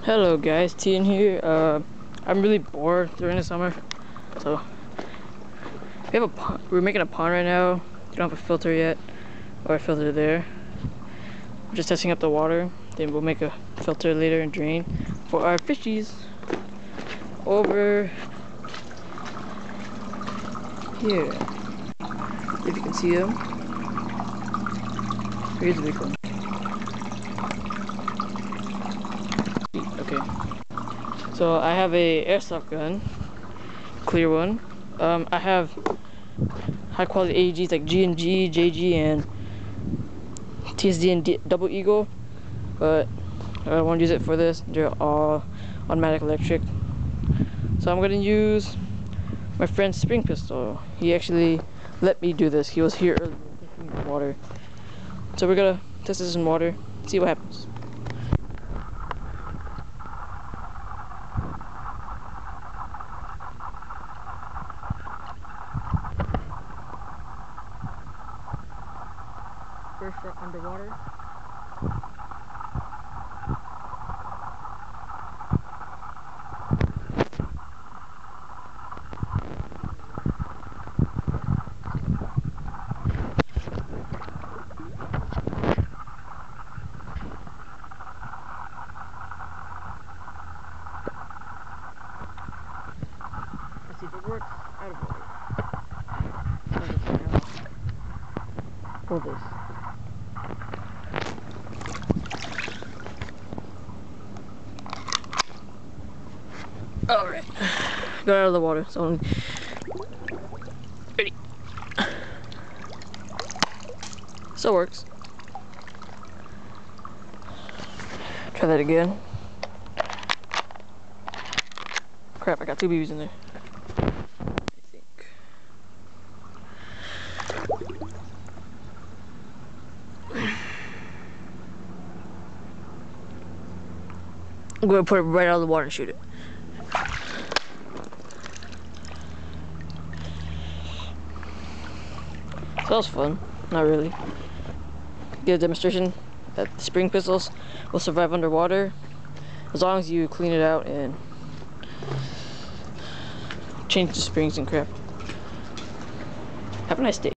Hello guys, Tian here. I'm really bored during the summer, so we have a pond. We're making a pond right now. We don't have a filter yet, or a filter there. We're just testing up the water. Then we'll make a filter later and drain for our fishies over here. If you can see them. Here's the big one. Okay. So I have a airsoft gun, clear one. I have high quality AEGs like G&G, JG, and TSD and Double Eagle, but I don't want to use it for this. They're all automatic electric. So I'm gonna use my friend's spring pistol. He actually let me do this. He was here earlier testing the water. So we're gonna test this in water, see what happens. First shot underwater. Let's see if it works out of water. Hold this. Alright. Got out of the water. So ready. Still works. Try that again. Crap, I got 2 BBs in there. I think. I'm going to put it right out of the water and shoot it. So that was fun. Not really. Get a demonstration that the spring pistols will survive underwater as long as you clean it out and change the springs and crap. Have a nice day.